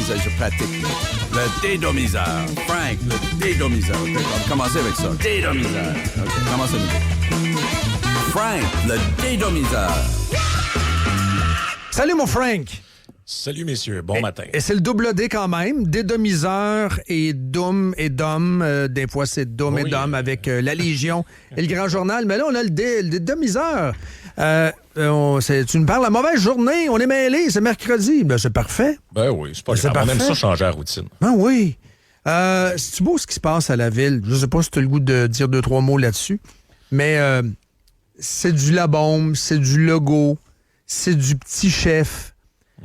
dédomiseur, je pratique. Le dédomiseur. Frank, le dédomiseur. OK, on va commencer avec ça. Dédomiseur. OK, commence à nouveau. Frank, le dédomiseur. Salut, mon Frank. Salut, messieurs. Bon matin. Et c'est le double D quand même. Dédomiseur et Doom et Dom. Des fois, c'est Dom et Dom avec la Légion et le Grand Journal. Mais là, on a le dédomiseur. Tu me parles la mauvaise journée. On est mêlés. C'est mercredi. Ben, c'est parfait. Ben oui, c'est pas grave. On aime ça changer la routine. Ben oui. C'est-tu beau ce qui se passe à la ville? Je sais pas si tu as le goût de dire 2-3 mots là-dessus. Mais c'est du La Bombe, c'est du Logo, c'est du Petit Chef.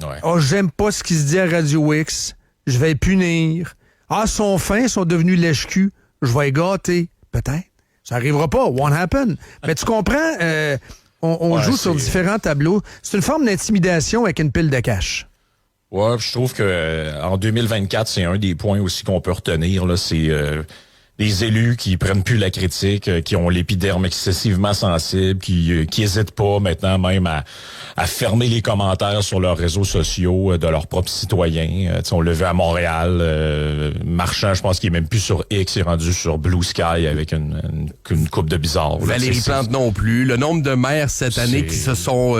Ouais. Ah, j'aime pas ce qui se dit à Radio X. Je vais les punir. Ah, sont fins, ils sont devenus lèche-cul. Je vais les gâter. Peut-être. Ça arrivera pas. Won't happen. Mais tu comprends, on joue sur différents tableaux. C'est une forme d'intimidation avec une pile de cash. Ouais, je trouve que en 2024, c'est un des points aussi qu'on peut retenir. Là, c'est des élus qui prennent plus la critique, qui ont l'épiderme excessivement sensible, qui hésitent pas maintenant même à fermer les commentaires sur leurs réseaux sociaux de leurs propres citoyens. On l'a vu à Montréal, Marchand, je pense qu'il est même plus sur X, il est rendu sur Blue Sky avec une coupe de bizarre. Valérie Plante non plus. Le nombre de maires cette année qui se sont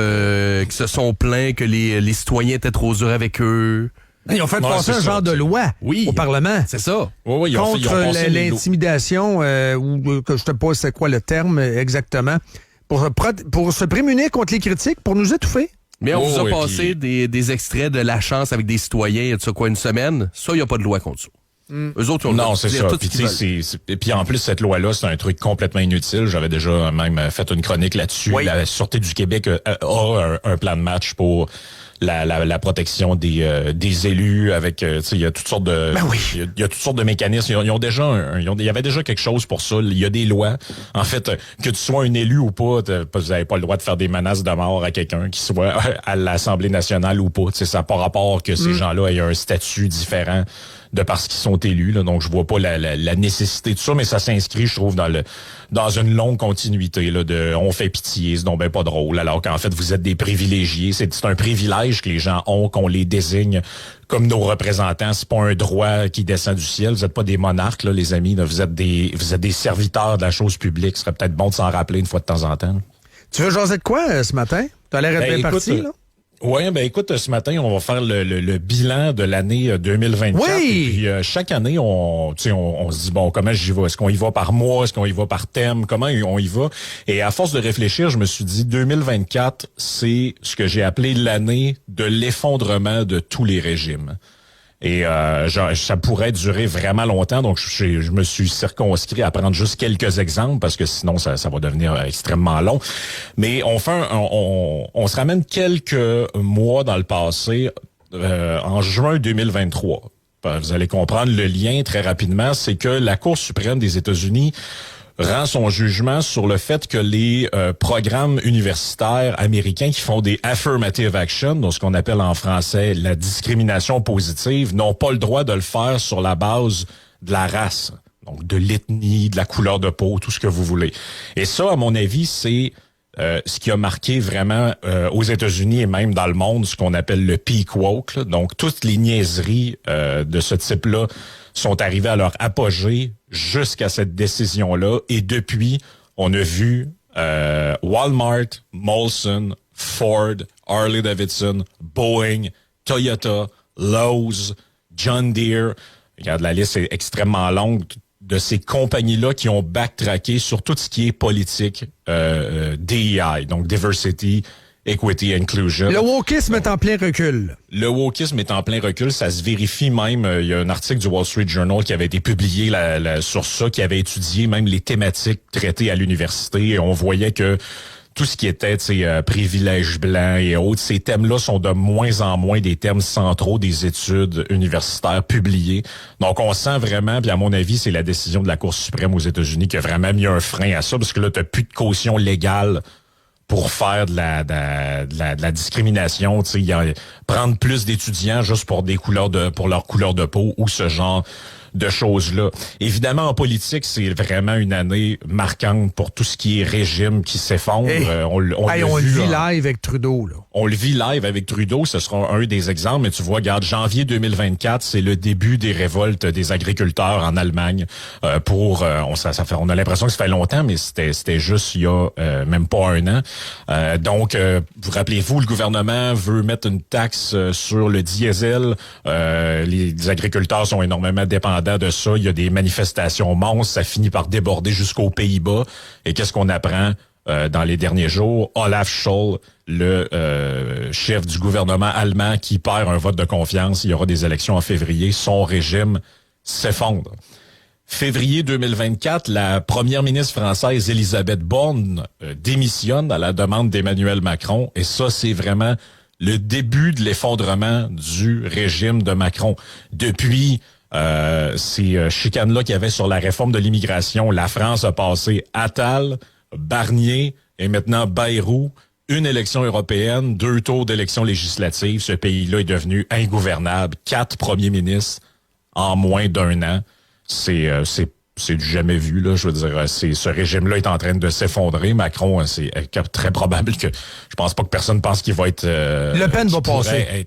plaints que les citoyens étaient trop durs avec eux. Ils ont fait passer un genre de loi au Parlement. C'est ça. Oui, ils contre l'intimidation, ou que je te pose c'est quoi le terme exactement, pour se prémunir contre les critiques, pour nous étouffer. Mais on vous a passé des extraits de La Chance avec des citoyens, il y a de ça quoi, une semaine? Ça, il n'y a pas de loi contre ça. Eux autres, non, c'est ça. Puis en plus, cette loi-là, c'est un truc complètement inutile. J'avais déjà même fait une chronique là-dessus. Oui. La Sûreté du Québec a un plan de match pour la protection des élus avec il y a toutes sortes de il y a toutes sortes de mécanismes. Ils ont déjà il y avait déjà quelque chose pour ça. Il y a des lois. En fait, que tu sois un élu ou pas, vous n'avez pas le droit de faire des menaces de mort à quelqu'un qui soit à l'Assemblée nationale ou pas. Ça n'a pas rapport que ces gens-là aient un statut différent de parce qu'ils sont élus. Là. Donc, je vois pas la nécessité de ça, mais ça s'inscrit, je trouve, dans une longue continuité là, de on fait pitié, c'est donc ben pas drôle, alors qu'en fait, vous êtes des privilégiés. C'est un privilège que les gens ont, qu'on les désigne comme nos représentants. C'est pas un droit qui descend du ciel. Vous êtes pas des monarques, là, les amis. Là. Vous êtes des serviteurs de la chose publique. Ce serait peut-être bon de s'en rappeler une fois de temps en temps. Tu veux jaser de quoi ce matin? Tu as l'air d'être bien parti, là? Oui, ben écoute, ce matin, on va faire le bilan de l'année 2024. Oui! Et puis, chaque année, on se dit, bon, comment j'y vais? Est-ce qu'on y va par mois? Est-ce qu'on y va par thème? Comment on y va? Et à force de réfléchir, je me suis dit, 2024, c'est ce que j'ai appelé l'année de l'effondrement de tous les régimes. Et ça pourrait durer vraiment longtemps, donc je me suis circonscrit à prendre juste quelques exemples parce que sinon ça va devenir extrêmement long. Mais on se ramène quelques mois dans le passé, en juin 2023. Vous allez comprendre le lien très rapidement, c'est que la Cour suprême des États-Unis rend son jugement sur le fait que les programmes universitaires américains qui font des affirmative action, donc ce qu'on appelle en français la discrimination positive, n'ont pas le droit de le faire sur la base de la race, donc de l'ethnie, de la couleur de peau, tout ce que vous voulez. Et ça, à mon avis, c'est ce qui a marqué vraiment aux États-Unis et même dans le monde ce qu'on appelle le peak woke. Là. Donc, toutes les niaiseries de ce type-là sont arrivées à leur apogée jusqu'à cette décision-là. Et depuis, on a vu Walmart, Molson, Ford, Harley-Davidson, Boeing, Toyota, Lowe's, John Deere. Regarde, la liste est extrêmement longue de ces compagnies-là qui ont backtracké sur tout ce qui est politique DEI, donc Diversity, Equity, Inclusion. Le wokisme est en plein recul. Le wokisme est en plein recul, ça se vérifie même. Il y a un article du Wall Street Journal qui avait été publié sur ça, qui avait étudié même les thématiques traitées à l'université. Et on voyait que tout ce qui était privilèges blancs et autres, ces thèmes-là sont de moins en moins des thèmes centraux des études universitaires publiées. Donc, on sent vraiment, puis à mon avis, c'est la décision de la Cour suprême aux États-Unis qui a vraiment mis un frein à ça, parce que là, tu n'as plus de caution légale pour faire de la discrimination, prendre plus d'étudiants juste pour leur couleur de peau ou ce genre de choses-là. Évidemment, en politique, c'est vraiment une année marquante pour tout ce qui est régime qui s'effondre. On le vit live avec Trudeau, là. On le vit live avec Trudeau, ce sera un des exemples, mais tu vois, regarde, janvier 2024, c'est le début des révoltes des agriculteurs en Allemagne. On a l'impression que ça fait longtemps, mais c'était juste il y a même pas un an. Donc, vous rappelez-vous, le gouvernement veut mettre une taxe sur le diesel. Les agriculteurs sont énormément dépendants de ça. Il y a des manifestations monstres, ça finit par déborder jusqu'aux Pays-Bas. Et qu'est-ce qu'on apprend dans les derniers jours? Olaf Scholz, le chef du gouvernement allemand qui perd un vote de confiance. Il y aura des élections en février. Son régime s'effondre. Février 2024, la première ministre française Elisabeth Borne démissionne à la demande d'Emmanuel Macron. Et ça, c'est vraiment le début de l'effondrement du régime de Macron. Depuis ces chicanes-là qu'il y avait sur la réforme de l'immigration, la France a passé Attal, Barnier et maintenant Bayrou. Une élection européenne, 2 tours d'élections législatives. Ce pays-là est devenu ingouvernable. 4 premiers ministres en moins d'1 an. C'est du jamais vu, là. Je veux dire, ce régime-là est en train de s'effondrer. Macron, c'est très probable que, je pense pas que personne pense qu'il va être, Le Pen va passer.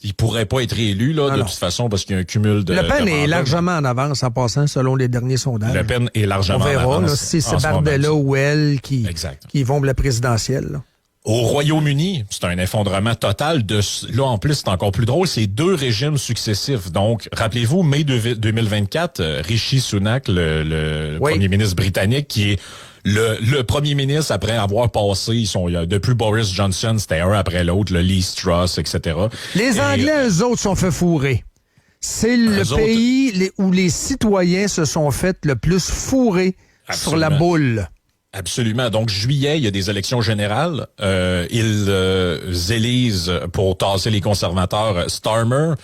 Il pourrait pas être réélu, là, de toute façon, parce qu'il y a un cumul de. Le Pen est largement en avance en passant, selon les derniers sondages. Le Pen est largement en avance. On verra, là, si c'est Bardella ou elle qui vont pour la présidentielle, là. Au Royaume-Uni, c'est un effondrement total. Là, en plus, c'est encore plus drôle, c'est 2 régimes successifs. Donc, rappelez-vous, mai 2024, Rishi Sunak, le premier ministre britannique, qui est le premier ministre après avoir passé, depuis Boris Johnson, c'était un après l'autre, le Liz Truss, etc. Les Anglais, eux autres, sont fait fourrer. C'est le pays où les citoyens se sont fait le plus fourrer sur la boule. Absolument. Donc, juillet, il y a des élections générales. Ils élisent pour tasser les conservateurs Starmer.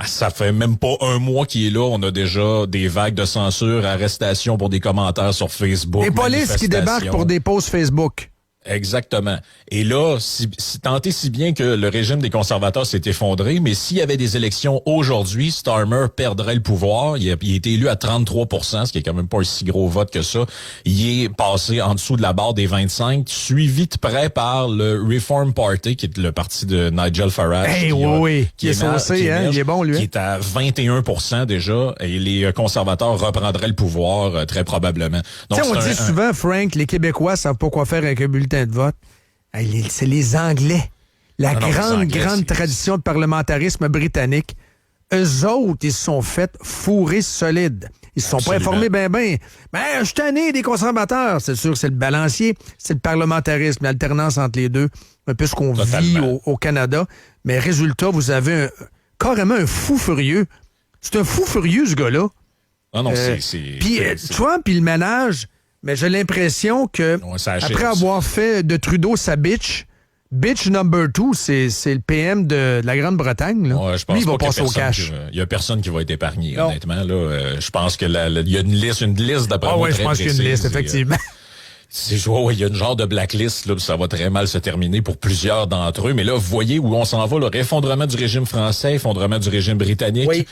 Ça fait même pas un mois qu'il est là. On a déjà des vagues de censure, arrestations pour des commentaires sur Facebook. Les polices qui débarquent pour des posts Facebook. Exactement. Et là, tant et si bien que le régime des conservateurs s'est effondré, mais s'il y avait des élections aujourd'hui, Starmer perdrait le pouvoir. Il a été élu à 33%, ce qui est quand même pas un si gros vote que ça. Il est passé en dessous de la barre des 25, suivi de près par le Reform Party, qui est le parti de Nigel Farage. Qui est saucé, hein? Il est bon, lui. Qui est à 21% déjà, et les conservateurs reprendraient le pouvoir très probablement. Donc, on dit souvent, Frank, les Québécois savent pas quoi faire avec un bulletin de vote. C'est les Anglais. La grande tradition de parlementarisme britannique. Eux autres, ils se sont fait fourrer solide. Ils se sont pas informés ben. Je suis tanné des conservateurs. C'est sûr que c'est le balancier, c'est le parlementarisme, l'alternance entre les deux. Un peu ce qu'on vit au Canada. Mais résultat, vous avez carrément un fou furieux. C'est un fou furieux, ce gars-là. Puis Trump, il ménage. Mais j'ai l'impression que, après avoir fait de Trudeau sa bitch number 2, c'est le PM de la Grande-Bretagne. Là. Ouais, je pense lui, il va passer au cash. Il y a personne qui va être épargné, honnêtement. Là, je pense que il y a une liste d'après moi. Oui, je pense qu'il y a une liste, effectivement. Il y a une genre de blacklist, là, ça va très mal se terminer pour plusieurs d'entre eux. Mais là, vous voyez où on s'en va, le effondrement du régime français, effondrement du régime britannique. Oui.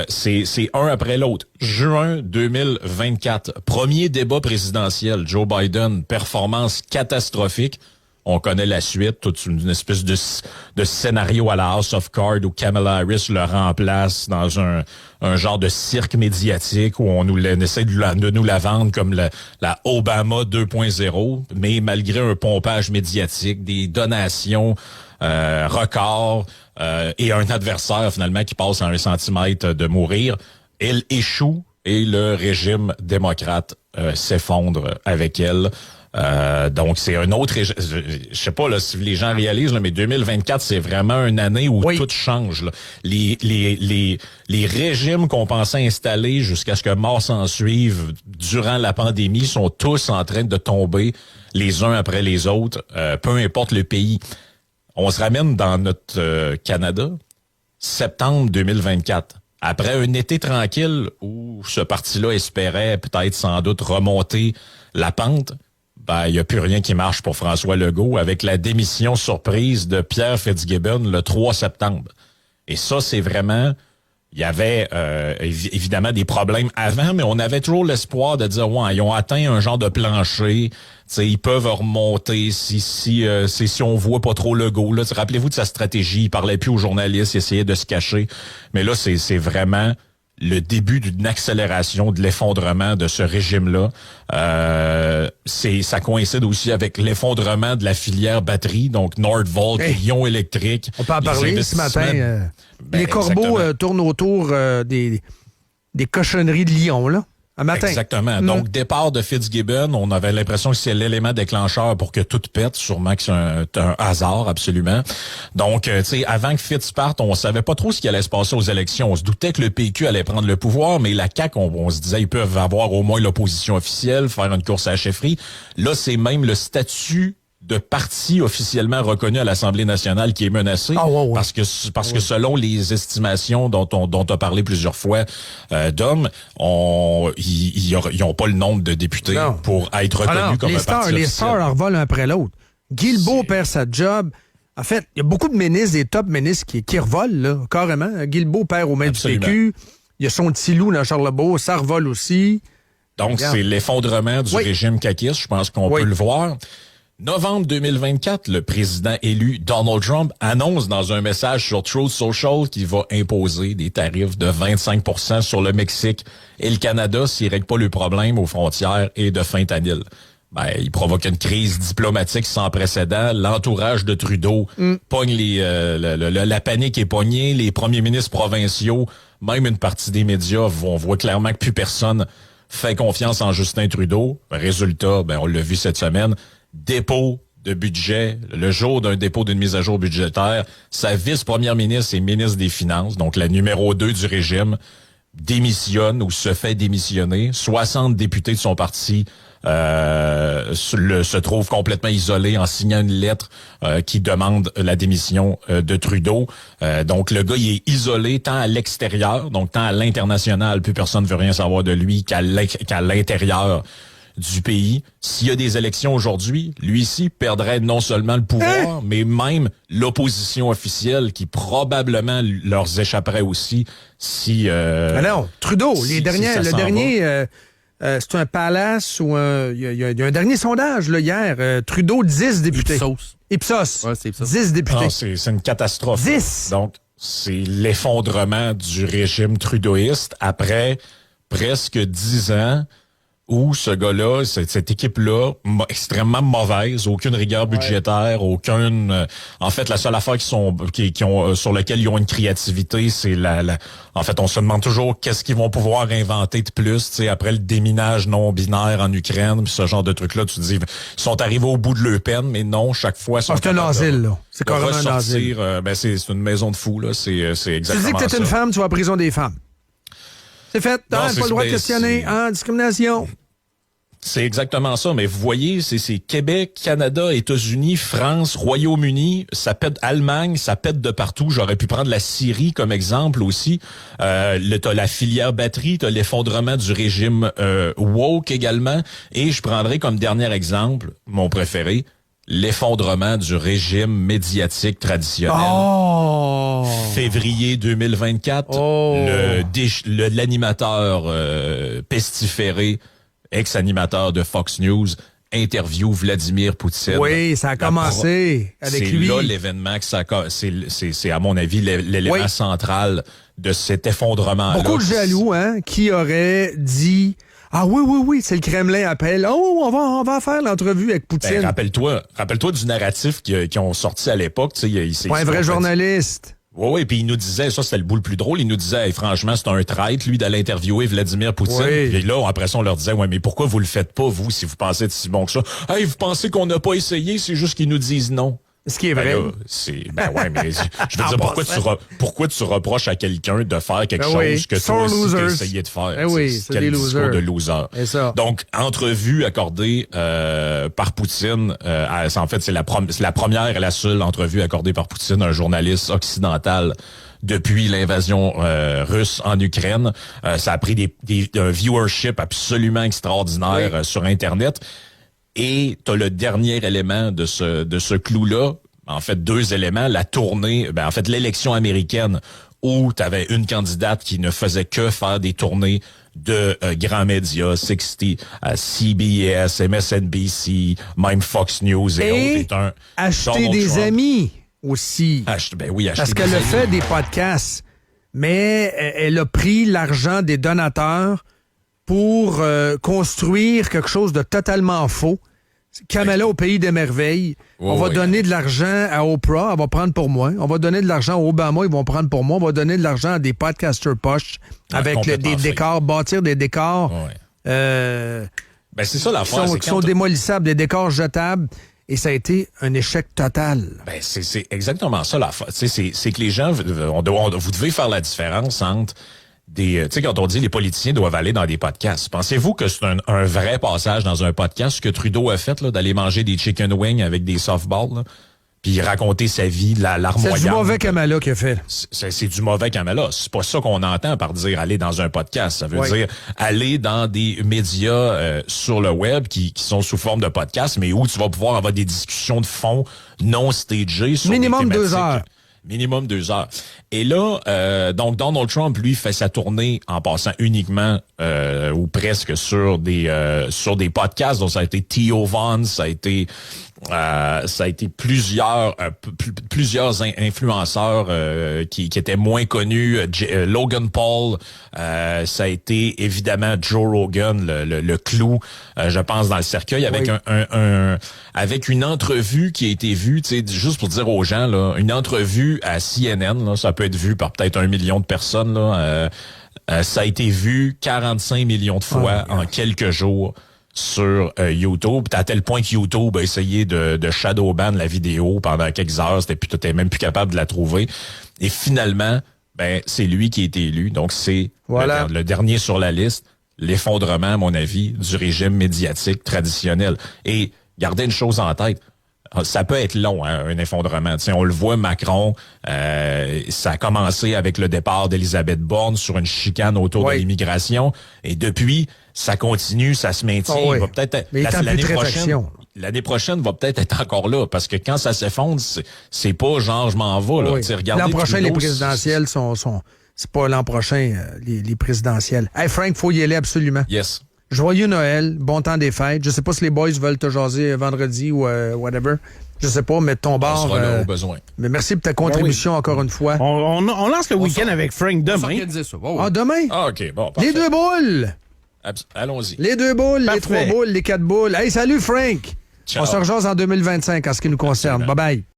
C'est un après l'autre. Juin 2024, premier débat présidentiel. Joe Biden, performance catastrophique. On connaît la suite, toute une espèce de scénario à la House of Cards où Kamala Harris le remplace dans un genre de cirque médiatique où on essaie de nous la vendre comme la Obama 2.0, mais malgré un pompage médiatique, des donations records et un adversaire finalement qui passe à 1 centimètre de mourir, elle échoue et le régime démocrate s'effondre avec elle. Donc, c'est un autre... Je sais pas là, si les gens réalisent, là, mais 2024, c'est vraiment une année où tout change. Là. Les régimes qu'on pensait installer jusqu'à ce que mort s'en suive durant la pandémie sont tous en train de tomber les uns après les autres, peu importe le pays. On se ramène dans notre Canada, septembre 2024. Après un été tranquille où ce parti-là espérait peut-être sans doute remonter la pente, il n'y a plus rien qui marche pour François Legault avec la démission surprise de Pierre Fitzgibbon le 3 septembre. Et ça, c'est vraiment il y avait évidemment des problèmes avant, mais on avait toujours l'espoir de dire ouais, ils ont atteint un genre de plancher. T'sais, ils peuvent remonter si on voit pas trop le go. Là, rappelez-vous de sa stratégie, il parlait plus aux journalistes, il essayait de se cacher. Mais là, c'est vraiment le début d'une accélération de l'effondrement de ce régime-là. Ça coïncide aussi avec l'effondrement de la filière batterie, donc Nordvolt, Lion électrique. On peut en parler ce matin. Les corbeaux tournent autour des cochonneries de Lyon, là. Un matin. Exactement. Donc, départ de Fitzgibbon, on avait l'impression que c'est l'élément déclencheur pour que tout pète. Sûrement que c'est un hasard, absolument. Donc, tu sais, avant que Fitz parte, on savait pas trop ce qui allait se passer aux élections. On se doutait que le PQ allait prendre le pouvoir, mais la CAQ, on se disait, ils peuvent avoir au moins l'opposition officielle, faire une course à la chefferie. Là, c'est même le statut de parti officiellement reconnu à l'Assemblée nationale qui est menacé. Parce que selon les estimations dont on a parlé plusieurs fois, Dom, ils ont pas le nombre de députés pour être reconnus comme un parti officiel. Les stars en revolent un après l'autre. Guilbeault perd sa job. En fait, il y a beaucoup de ministres, des top ministres qui revolent, là, carrément. Guilbeault perd au même du PQ. Il y a son petit loup dans Charlebourg, ça revole aussi. Donc, c'est l'effondrement du régime caquiste, je pense qu'on peut le voir. Novembre 2024, le président élu Donald Trump annonce dans un message sur Truth Social qu'il va imposer des tarifs de 25% sur le Mexique et le Canada s'il ne règle pas le problème aux frontières et de fentanyl. Il provoque une crise diplomatique sans précédent. L'entourage de Trudeau pogne la panique est pognée. Les premiers ministres provinciaux, même une partie des médias, on voit clairement que plus personne fait confiance en Justin Trudeau. Résultat, on l'a vu cette semaine, dépôt de budget, le jour d'un dépôt d'une mise à jour budgétaire, sa vice-première ministre et ministre des Finances, donc la numéro 2 du régime, démissionne ou se fait démissionner. 60 députés de son parti se trouvent complètement isolés en signant une lettre qui demande la démission de Trudeau. Donc le gars, il est isolé tant à l'extérieur, donc tant à l'international, plus personne ne veut rien savoir de lui qu'à l'intérieur du pays. S'il y a des élections aujourd'hui, lui ici perdrait non seulement le pouvoir, mais même l'opposition officielle qui probablement leur échapperait aussi si... non, Trudeau, le dernier... c'est un palace ou il y a un dernier sondage là, hier. Trudeau, 10 députés. Ipsos. Ouais, c'est Ipsos. 10 députés. C'est une catastrophe. 10. Donc, c'est l'effondrement du régime trudeauiste après presque 10 ans où ce gars-là, cette équipe-là, extrêmement mauvaise, aucune rigueur budgétaire, aucune... en fait, la seule affaire sur laquelle ils ont une créativité, c'est en fait, on se demande toujours qu'est-ce qu'ils vont pouvoir inventer de plus, tu sais, après le déminage non-binaire en Ukraine, puis ce genre de trucs-là, tu te dis, ils sont arrivés au bout de leur peine, mais non, chaque fois... C'est un asile, là. C'est carrément un asile. C'est une maison de fous, là. C'est exactement ça. Tu dis que t'es une femme, tu vas à prison des femmes. C'est fait. T'as pas le droit de questionner. Discrimination. C'est exactement ça, mais vous voyez, c'est Québec, Canada, États-Unis, France, Royaume-Uni, ça pète Allemagne, ça pète de partout. J'aurais pu prendre la Syrie comme exemple aussi. T'as la filière batterie, t'as l'effondrement du régime woke également, et je prendrai comme dernier exemple, mon préféré, l'effondrement du régime médiatique traditionnel. Oh! Février 2024, l'animateur pestiféré, ex-animateur de Fox News, interview Vladimir Poutine. Oui, ça a commencé avec lui. C'est là l'événement que c'est à mon avis l'élément central de cet effondrement-là. Beaucoup de jaloux, qui auraient dit... Ah oui, c'est le Kremlin appelle. Oh, on va faire l'entrevue avec Poutine. Rappelle-toi du narratif qu'ils ont sorti à l'époque. Pas un vrai journaliste. Oui, puis il nous disait, ça c'était le bout le plus drôle, il nous disait, hey, franchement, c'est un traître, lui, d'aller interviewer Vladimir Poutine. Oui. Puis là, après ça, on leur disait, ouais, mais pourquoi vous le faites pas, vous, si vous pensez être si bon que ça? Hey, vous pensez qu'on n'a pas essayé, c'est juste qu'ils nous disent non. Ce qui est vrai. Mais je veux dire, pourquoi tu reproches à quelqu'un de faire quelque chose que toi aussi t'as essayé de faire? C'est des discours de loser. Donc, entrevue accordée par Poutine, en fait, c'est la première et la seule entrevue accordée par Poutine à un journaliste occidental depuis l'invasion russe en Ukraine. Ça a pris un viewership absolument extraordinaire sur Internet. Et t'as le dernier élément de ce clou-là, en fait 2 éléments, la tournée, en fait l'élection américaine où tu avais une candidate qui ne faisait que faire des tournées de grands médias, 60, CBS, MSNBC, même Fox News et autres. Acheter Donald des Trump. amis aussi. Ben oui, acheter Parce des qu'elle a amis. fait des podcasts, mais elle a pris l'argent des donateurs pour construire quelque chose de totalement faux. Kamala au pays des merveilles. On va donner de l'argent à Oprah, elle va prendre pour moi. On va donner de l'argent à Obama, ils vont prendre pour moi. On va donner de l'argent à des podcasters poches avec complètement des fake. décors, bâtir des décors Ben c'est ça l'affaire. qui sont démolissables, des décors jetables. Et ça a été un échec total. Ben c'est exactement ça l'affaire. C'est que les gens, vous devez faire la différence entre des, tu sais, quand on dit les politiciens doivent aller dans des podcasts, pensez-vous que c'est un vrai passage dans un podcast que Trudeau a fait, là, d'aller manger des chicken wings avec des softballs, là, puis raconter sa vie, l'armoyante? C'est du mauvais Kamala qui a fait. C'est du mauvais Kamala. C'est pas ça qu'on entend par dire aller dans un podcast. Ça veut dire aller dans des médias sur le web qui sont sous forme de podcast, mais où tu vas pouvoir avoir des discussions de fond non stagées sur Minimum des 2 heures. Minimum 2 heures. Et là, donc Donald Trump, lui, fait sa tournée en passant uniquement ou presque sur des podcasts. Donc ça a été Theo Von, ça a été plusieurs influenceurs qui étaient moins connus. Logan Paul, ça a été évidemment Joe Rogan, le clou, je pense, dans le cercueil, avec avec une entrevue qui a été vue, tu sais, juste pour dire aux gens, là, une entrevue à CNN, là, ça peut être vu par peut-être 1 million de personnes, là, ça a été vu 45 millions de fois en quelques jours sur YouTube, à tel point que YouTube a essayé de shadowban la vidéo pendant quelques heures, t'étais même plus capable de la trouver. Et finalement, ben c'est lui qui a été élu. Donc c'est le dernier sur la liste, l'effondrement, à mon avis, du régime médiatique traditionnel. Et gardez une chose en tête. Ça peut être long, hein, un effondrement. T'sais, on le voit, Macron, ça a commencé avec le départ d'Elisabeth Borne sur une chicane autour de l'immigration. Et depuis, ça continue, ça se maintient. Il va peut-être l'année prochaine va peut-être être encore là. Parce que quand ça s'effondre, c'est pas genre je m'en vais. Là. L'an prochain, les présidentielles sont c'est pas l'an prochain, les présidentielles. Hey Frank, faut y aller absolument. Yes. Joyeux Noël, bon temps des fêtes. Je sais pas si les boys veulent te jaser vendredi ou whatever. Je sais pas, mais ton bar. On sera là au besoin. Mais merci pour ta contribution encore une fois. On lance le week-end avec Frank demain. Ah, demain? Ah, OK, bon. Parfait. Les 2 boules! Allons-y. Les 2 boules, Parfait. les 3 boules, les 4 boules. Hey, salut Frank! Ciao. On se rejase en 2025 en ce qui nous concerne. Bye-bye.